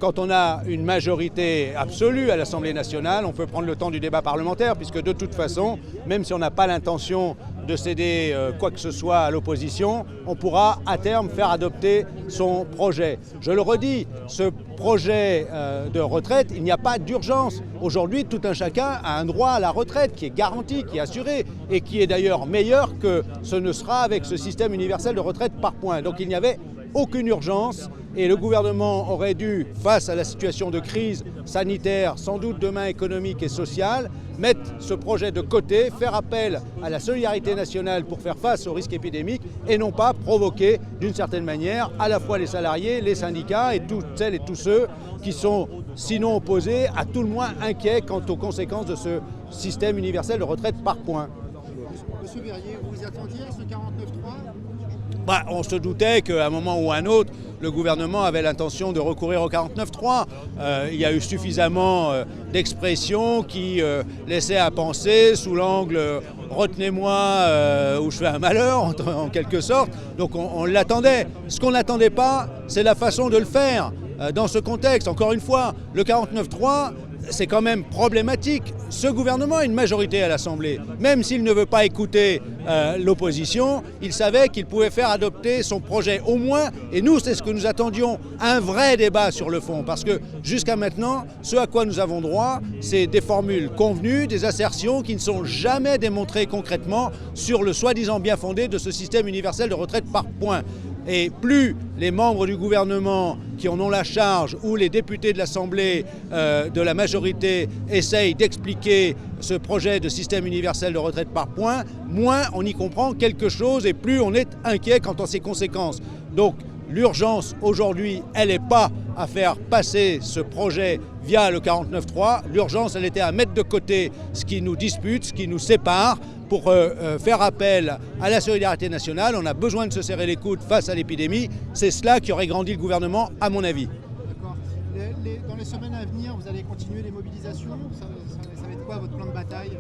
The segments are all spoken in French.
quand on a une majorité absolue à l'Assemblée nationale, on peut prendre le temps du débat parlementaire, puisque de toute façon, même si on n'a pas l'intention de céder quoi que ce soit à l'opposition, on pourra à terme faire adopter son projet. Je le redis, ce projet de retraite, il n'y a pas d'urgence. Aujourd'hui, tout un chacun a un droit à la retraite qui est garanti, qui est assuré et qui est d'ailleurs meilleur que ce ne sera avec ce système universel de retraite par points. Donc il n'y avait aucune urgence et le gouvernement aurait dû, face à la situation de crise sanitaire, sans doute demain économique et sociale, mettre ce projet de côté, faire appel à la solidarité nationale pour faire face aux risques épidémiques et non pas provoquer d'une certaine manière à la fois les salariés, les syndicats et toutes celles et tous ceux qui sont sinon opposés, à tout le moins inquiets quant aux conséquences de ce système universel de retraite par points. Monsieur Verrier, vous attendiez à ce 49.3 ? On se doutait qu'à un moment ou à un autre, le gouvernement avait l'intention de recourir au 49.3. Il y a eu suffisamment d'expressions qui laissaient à penser sous l'angle « retenez-moi ou je fais un malheur » en quelque sorte. Donc on l'attendait. Ce qu'on n'attendait pas, c'est la façon de le faire dans ce contexte. Encore une fois, le 49.3, c'est quand même problématique. Ce gouvernement a une majorité à l'Assemblée. Même s'il ne veut pas écouter l'opposition, il savait qu'il pouvait faire adopter son projet au moins, et nous c'est ce que nous attendions, un vrai débat sur le fond. Parce que jusqu'à maintenant, ce à quoi nous avons droit, c'est des formules convenues, des assertions qui ne sont jamais démontrées concrètement sur le soi-disant bien fondé de ce système universel de retraite par points. Et plus les membres du gouvernement qui en ont la charge ou les députés de l'Assemblée de la majorité essayent d'expliquer ce projet de système universel de retraite par points, moins on y comprend quelque chose et plus on est inquiet quant à ses conséquences. Donc l'urgence aujourd'hui, elle n'est pas à faire passer ce projet via le 49.3. L'urgence, elle était à mettre de côté ce qui nous dispute, ce qui nous sépare, pour faire appel à la solidarité nationale. On a besoin de se serrer les coudes face à l'épidémie. C'est cela qui aurait grandi le gouvernement, à mon avis. D'accord. Dans les semaines à venir, vous allez continuer les mobilisations. Ça va être quoi votre plan de bataille ?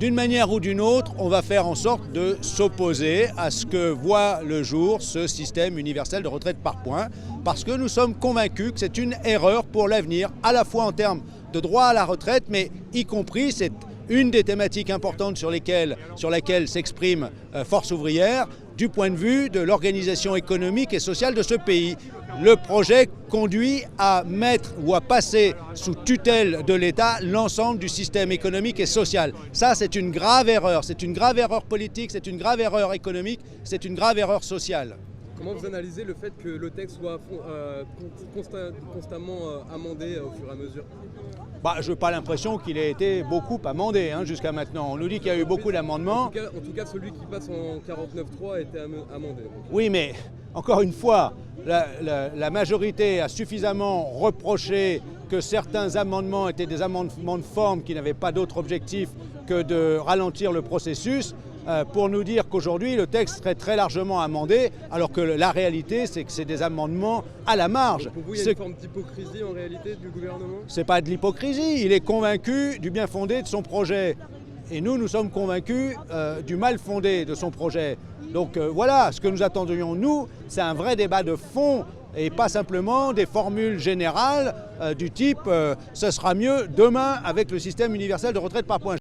D'une manière ou d'une autre, on va faire en sorte de s'opposer à ce que voit le jour ce système universel de retraite par points, parce que nous sommes convaincus que c'est une erreur pour l'avenir, à la fois en termes de droit à la retraite, mais y compris, c'est une des thématiques importantes sur laquelle s'exprime Force ouvrière, du point de vue de l'organisation économique et sociale de ce pays. Le projet conduit à mettre ou à passer sous tutelle de l'État l'ensemble du système économique et social. Ça, c'est une grave erreur. C'est une grave erreur politique, c'est une grave erreur économique, c'est une grave erreur sociale. Comment vous analysez le fait que le texte soit constamment amendé au fur et à mesure ? Je n'ai pas l'impression qu'il ait été beaucoup amendé jusqu'à maintenant. On nous dit qu'il y a eu beaucoup d'amendements. En tout cas, celui qui passe en 49.3 a été amendé. Oui, mais encore une fois, la majorité a suffisamment reproché que certains amendements étaient des amendements de forme qui n'avaient pas d'autre objectif que de ralentir le processus, pour nous dire qu'aujourd'hui le texte serait très largement amendé, alors que la réalité c'est que c'est des amendements à la marge. Donc pour vous, il y a une forme d'hypocrisie en réalité du gouvernement ? C'est pas de l'hypocrisie, il est convaincu du bien fondé de son projet. Et nous sommes convaincus du mal fondé de son projet. Donc voilà, ce que nous attendions nous, c'est un vrai débat de fond et pas simplement des formules générales du type « ce sera mieux demain avec le système universel de retraite par points ».